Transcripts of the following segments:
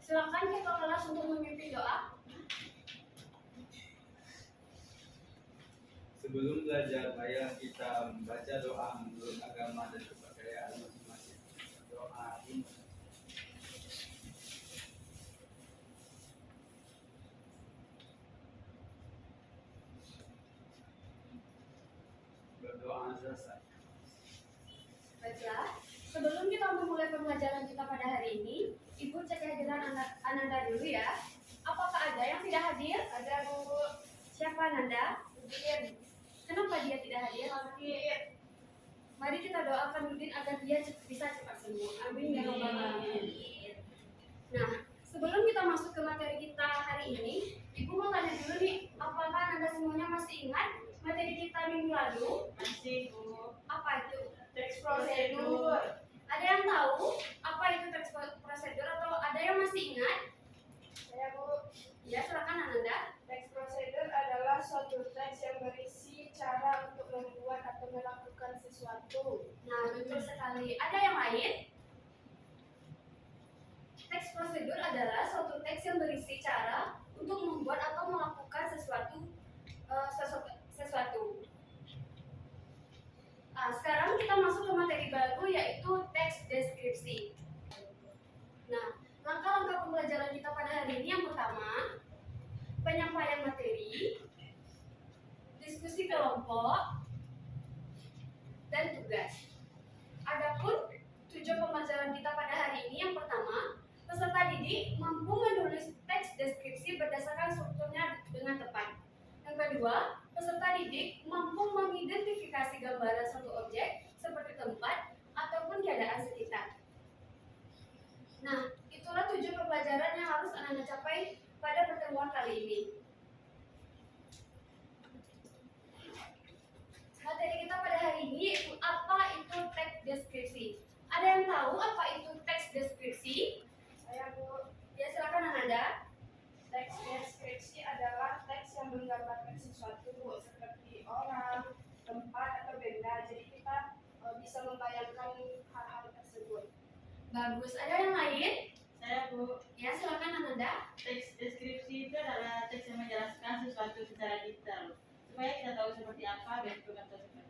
Silakan ketua kelas untuk memimpin doa. Sebelum belajar, mari kita membaca doa menurut agama dan kepercayaan masing-masing. Doa ini. Berdoa selesai. Baiklah, sebelum kita memulai pembelajaran kita pada hari ini, Ibu cek kehadiran Ananda dulu ya. Apakah ada yang tidak hadir? Ada, Bu. Siapa Ananda? Udin. Kenapa dia tidak hadir? Hadir. Mari kita doakan Udin agar dia bisa cepat sembuh. Amin ya rabbal alamin. Nah, sebelum kita masuk ke materi kita hari ini, Ibu mau tanya dulu nih, apakah Anda semuanya masih ingat materi kita minggu lalu? Masih, Bu. Apa itu? Teks prosedur. Ada yang tahu apa itu teks prosedur atau ada yang masih ingat? Saya, Bu. Ya, silakan Ananda. Teks prosedur adalah suatu teks yang berisi cara untuk membuat atau melakukan sesuatu. Nah, betul sekali. Ada yang lain? Teks prosedur adalah suatu teks yang berisi cara untuk membuat atau melakukan sesuatu. Nah, sekarang kita masuk ke materi baru yaitu teks deskripsi. Nah, langkah-langkah pembelajaran kita pada hari ini yang pertama, penyampaian materi, diskusi kelompok, dan tugas. Adapun tujuan pembelajaran kita pada hari ini yang pertama, peserta didik mampu menulis teks deskripsi berdasarkan strukturnya dengan tepat. Yang kedua, peserta didik mampu mengidentifikasi gambaran suatu objek seperti tempat ataupun keadaan sekitar. Nah, itulah tujuan pembelajaran yang harus Anda capai pada pertemuan kali ini. Materi kita pada hari ini yaitu apa itu teks deskripsi. Ada yang tahu apa itu teks deskripsi? Saya, Bu. Ya, silakan Ananda. Teks deskripsi adalah teks yang menggambarkan sesuatu seperti orang, tempat, atau benda. Jadi kita bisa membayangkan hal-hal tersebut. Bagus. Ada yang lain? Saya, Bu. Ya, silakan Ananda. Teks deskripsi itu adalah teks yang menjelaskan sesuatu secara detail supaya kita tahu seperti apa bentuk atau seperti.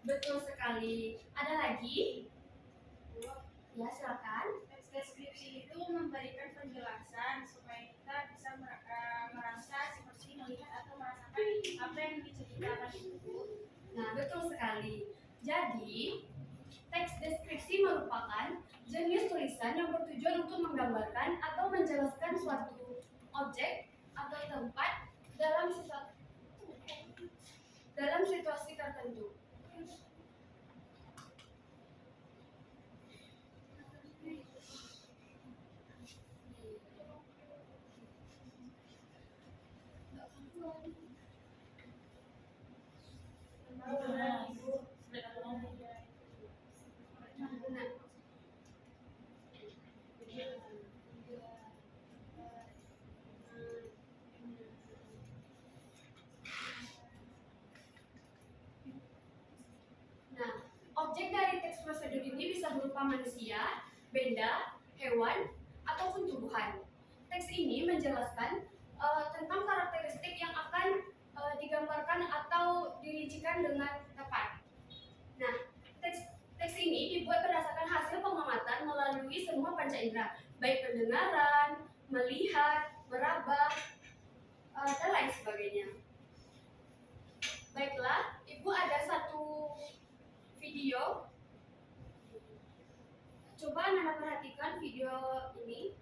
Betul sekali. Ada lagi? Ya, silakan. Teks deskripsi itu memberikan penjelasan supaya kita bisa merasa seperti melihat atau merasakan apa yang diceritakan itu. Nah, betul sekali. Jadi, teks deskripsi merupakan jenis tulisan yang bertujuan untuk menggambarkan atau menjelaskan suatu objek atau tempat dalam situasi tertentu. Nah, Ibu, sudah ketemu. Nah, Nah, objek dari teks prosedur ini bisa berupa manusia, benda, hewan, ataupun tumbuhan. Teks ini menjelaskan tentang karakteristik yang akan digambarkan atau dirincikan dengan tepat. Nah, teks ini dibuat berdasarkan hasil pengamatan melalui semua panca indera, baik pendengaran, melihat, meraba, dan lain sebagainya. Baiklah, Ibu ada satu video. Coba Anda perhatikan video ini.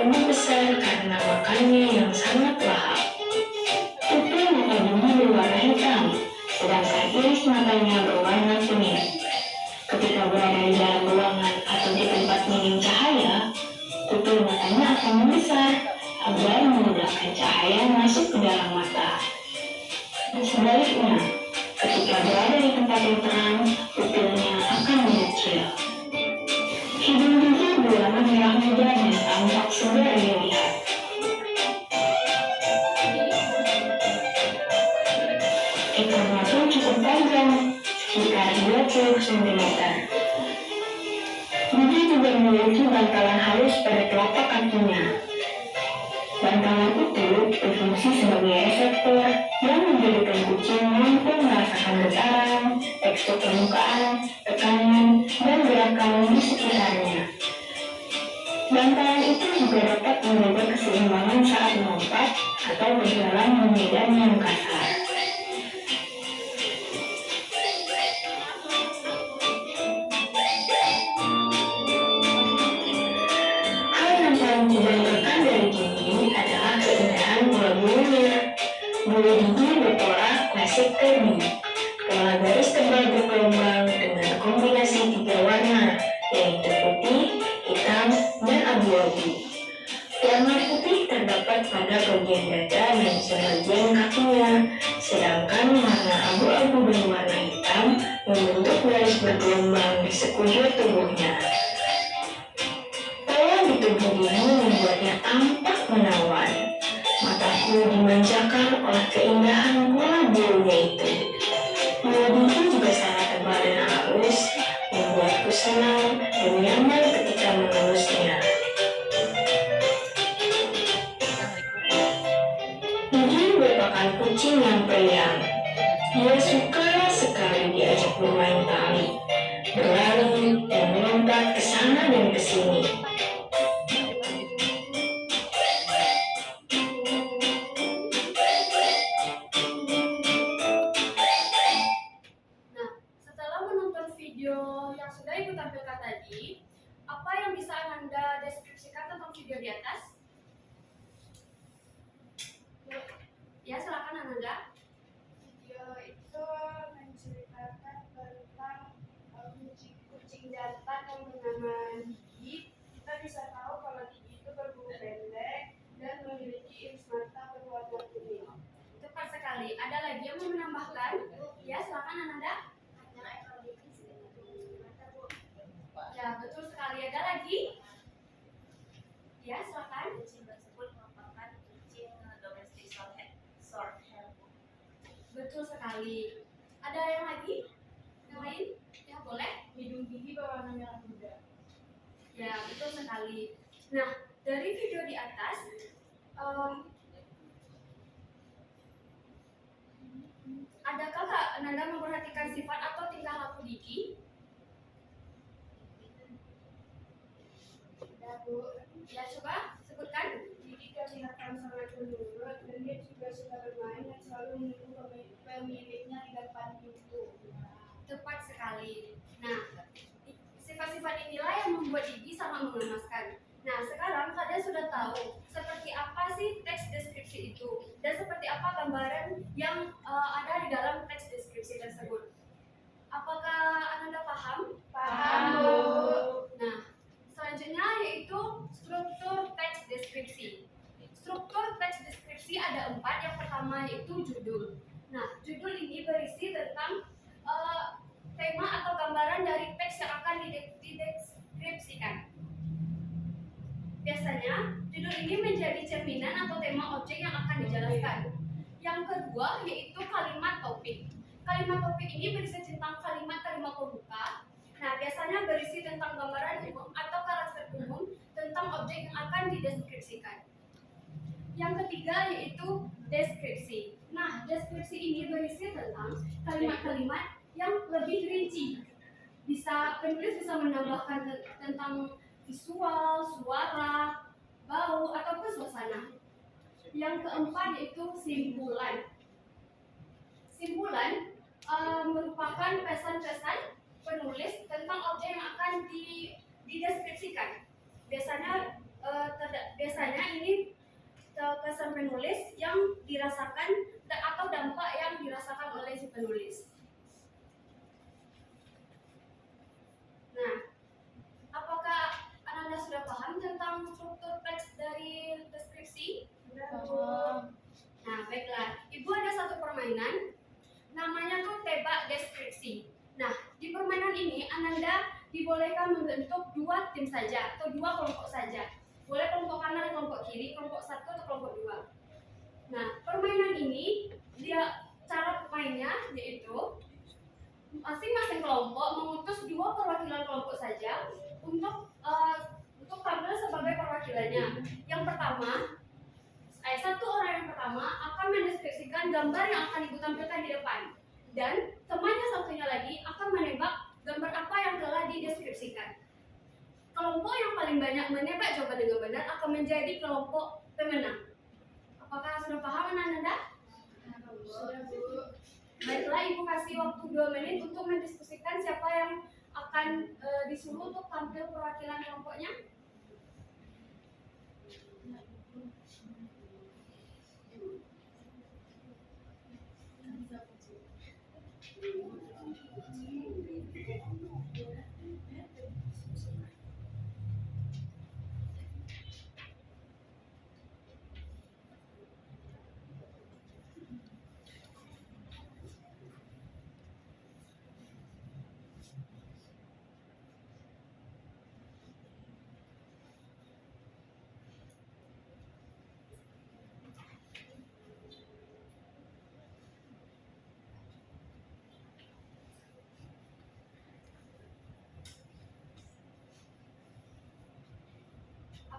lebih besar karena makannya yang sangat lahap. Pupil mata Bumi berwarna hitam, sedangkan iris matanya berwarna kuning. Ketika berada di dalam ruangan atau di tempat minim cahaya, pupil matanya akan membesar agar memudahkan cahaya masuk ke dalam mata. Sebaliknya, ketika berada di tempat yang terang, pupilnya akan mengecil. Hidung gigi berwarna merah muda dan tampak segar dilihat. Ekornya pun cukup panjang, sekitar 20 cm. Gigi juga memiliki bantalan halus pada telapak kakinya. Bantalan itu berfungsi sebagai reseptor yang menjadikan kucing mampu merasakan getaran, tekstur permukaan, tekanan, dan gerakan di sekitarnya. Bantalan itu juga dapat menjaga keseimbangan saat melompat atau berjalan di medan yang kasar. Hal yang paling dibanggakan dari gigi adalah keindahan pola bulunya. Bulu gigi berpola klasik Kirby. Pola garis tebal bergelombang dengan kombinasi 3 warna, yaitu putih, hitam, dan abu-abu. Warna putih terdapat pada bagian dada dan sebagian kakinya, sedangkan warna abu-abu dan warna hitam membentuk garis bergelombang di sekujur tubuhnya. Pola di tubuh ini membuatnya tampak menawan. Mataku dimanjakan oleh keindahan pola bulunya itu. Bulu gigi juga sangat tebal dan halus, membuatku senang dan nyaman ketika mengelusnya. Gigi merupakan kucing yang periang. Dia suka sekali diajak bermain tali, berlari, dan melompat ke sana dan ke sini. Nah, setelah menonton video yang sudah Ibu tampilkan tadi, apa yang bisa Anda deskripsikan tentang video di atas? Ya, silakan Ananda. Video itu menceritakan tentang kucing jantan yang bernama Gigi. Kita bisa tahu kalau Gigi itu berbulu pendek dan memiliki iris mata berwarna kuning. Tepat sekali. Ada lagi yang mau menambahkan? Ya, silakan Ananda. Ya, betul sekali. Ada lagi? Ya, silakan. Kucing tersebut merupakan kucing domestik short hair. Betul sekali. Ada yang lagi? Yang lain? Ya, boleh. Hidung gigi berwarna merah muda. Ya, betul sekali. Nah, dari video di atas, adakah Kak Ananda memperhatikan sifat atau tingkah laku Gigi? Ya, Bu. Ya, coba sebutkan. Gigi kelihatan sangat penurut dan dia juga suka bermain dan selalu menunggu pemiliknya di depan pintu. Tepat sekali. Nah, sifat-sifat inilah yang membuat Gigi sangat mengemaskan. Nah, sekarang kalian sudah tahu seperti apa sih teks deskripsi itu dan seperti apa gambaran yang ada di dalam teks deskripsi tersebut. Apakah Anda paham? Paham, Bu. Nah, selanjutnya yaitu struktur teks deskripsi. Struktur teks deskripsi ada 4. Yang pertama yaitu judul. Nah, judul ini berisi tentang tema atau gambaran dari teks yang akan dideskripsikan. Biasanya, judul ini menjadi cerminan atau tema objek yang akan dijelaskan. Yang kedua yaitu kalimat topik. Kalimat topik ini berisi tentang kalimat-kalimat pembuka. Nah, biasanya berisi tentang gambaran umum atau karakter umum tentang objek yang akan dideskripsikan. Yang ketiga yaitu deskripsi. Nah, deskripsi ini berisi tentang kalimat-kalimat yang lebih rinci. Penulis bisa menambahkan tentang visual, suara, bau, ataupun suasana. Yang keempat yaitu simpulan. Simpulan merupakan pesan-pesan penulis tentang objek yang akan dideskripsikan. Biasanya kesan penulis yang dirasakan atau dampak yang dirasakan oleh si penulis. Nah, apakah Ananda sudah paham tentang struktur teks dari deskripsi? Nah, baiklah. Ibu ada satu permainan, namanya tuh tebak deskripsi. Nah, di permainan ini Ananda dibolehkan membentuk 2 tim saja atau 2 kelompok saja. Boleh kelompok kanan, kelompok kiri, kelompok 1 atau kelompok 2. Nah, permainan ini dia cara mainnya yaitu masing-masing kelompok mengutus 2 perwakilan kelompok saja untuk tampil sebagai perwakilannya. Yang pertama, satu orang yang pertama akan mendeskripsikan gambar yang akan ibu tampilkan di depan, dan temannya satunya lagi akan menebak gambar apa yang telah dideskripsikan. Kelompok yang paling banyak menebak jawaban dengan benar akan menjadi kelompok pemenang. Apakah sudah paham Ananda? Sudah, Bu. Baiklah, ibu kasih waktu 2 menit untuk mendiskusikan siapa yang akan disuruh untuk tampil perwakilan kelompoknya.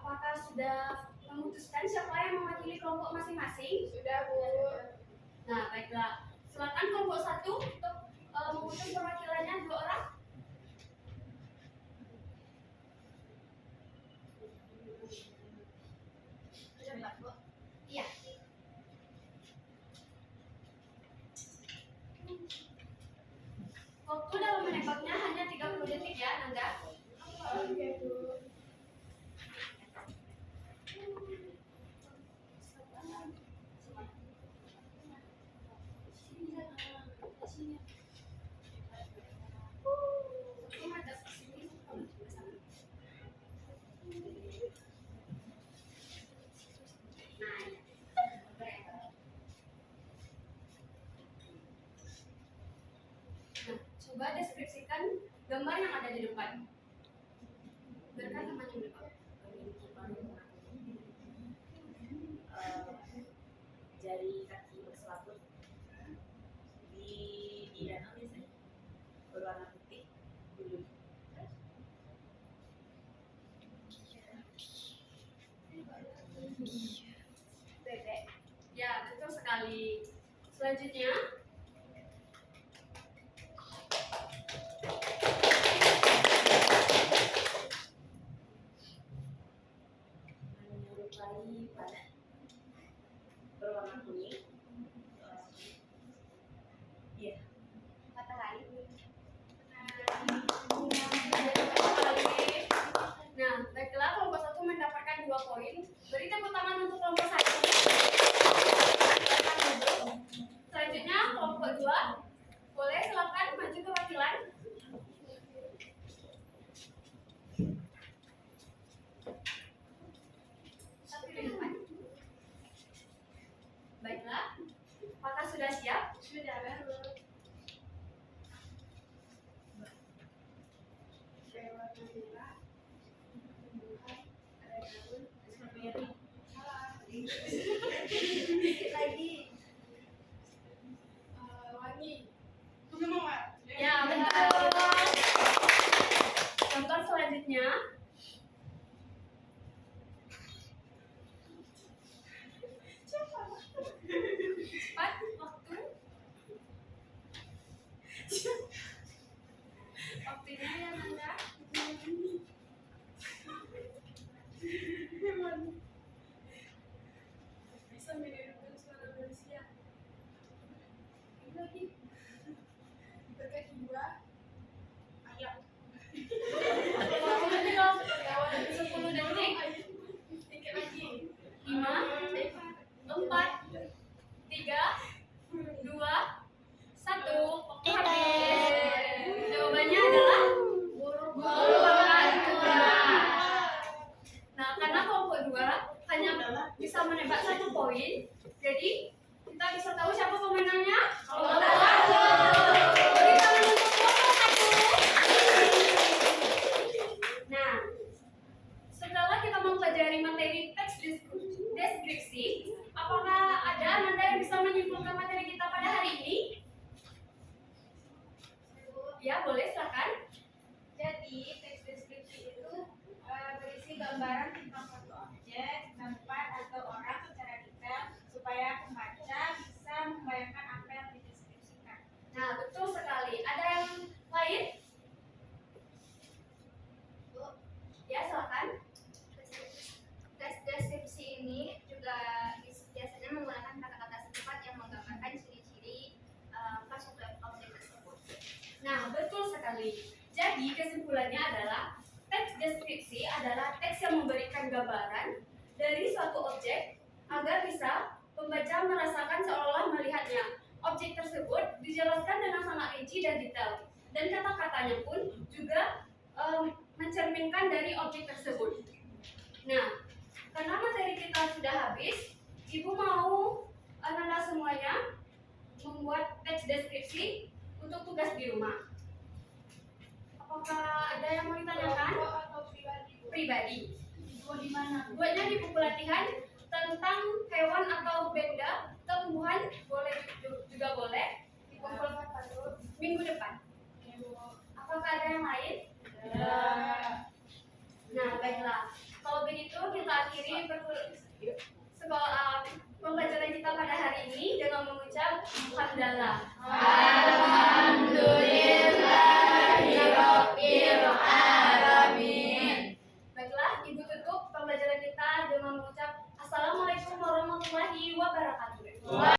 Apakah sudah memutuskan siapa yang mewakili kelompok masing-masing? Sudah, Bu. Nah, baiklah. Silakan kelompok 1 untuk memutus perwakilannya 2 orang. Iya. Waktu dalam menembaknya hanya 30 detik ya, Nanda. Oke, Bu. Nah, coba deskripsikan gambar yang ada di depan. Berikan teman yang depan. Jari kaki berselaput di danau biasanya berwarna putih dulu. Bebek. Ya, betul sekali. Selanjutnya, Menyerupai pada berwarna kuning. Iya. Matahari. nah, baiklah, kelompok 1 mendapatkan 2 poin. Beri tepuk tangan untuk kelompok 1. Silakan duduk. Selanjutnya, kelompok 2. Boleh silakan maju ke wakilan. Satu di depan. Baiklah, apakah sudah siap? Sudah, Bu. Warna merah. Ada daun. Strawberry. Salah. Dikit lagi. Wangi. Memang, Pak. Ya, betul. Contoh selanjutnya. Cepat waktu. Waktunya ya, Nanda. Bisa menirukan suara manusia. Ini lagi. Berkaki 2. Ayam. Waktunya tinggal 10 detik. Dikit lagi. 5, menembak 1 poin. Jadi kita bisa tahu siapa pemenangnya? Beri tangan untuk nomor 1. Nah, setelah kita mempelajari materi teks deskripsi, apakah ada Ananda yang bisa menyimpulkan materi kita pada hari ini? Ya, boleh, silakan. Jadi teks deskripsi itu berisi gambaran tentang suatu objek, tempat atau orang secara detail supaya pembaca bisa membayangkan apa yang dideskripsikan. Nah, betul sekali. Ada yang lain? Ya, silakan. Teks deskripsi ini juga biasanya menggunakan kata-kata sifat yang menggambarkan ciri-ciri suatu objek tersebut. Nah, betul sekali. Jadi, kesimpulannya adalah teks deskripsi adalah teks yang memberikan gambaran dari suatu objek agar bisa pembaca merasakan seolah-olah melihatnya. Objek tersebut dijelaskan dengan sangat rinci dan detail, dan kata-katanya pun juga mencerminkan dari objek tersebut. Nah, karena materi kita sudah habis, Ibu mau Ananda semuanya membuat teks deskripsi untuk tugas di rumah. Apakah ada yang mau ditanyakan? Atau pribadi? Pribadi. Buat di mana? Buatnya di buku latihan tentang hewan atau benda, tumbuhan, boleh juga boleh. Dikumpulkan pada Minggu depan. Apakah ada yang lain? Nah, baiklah. Kalau begitu kita akhiri pembelajaran kita pada hari ini dengan mengucap hamdalah. Alhamdulillah.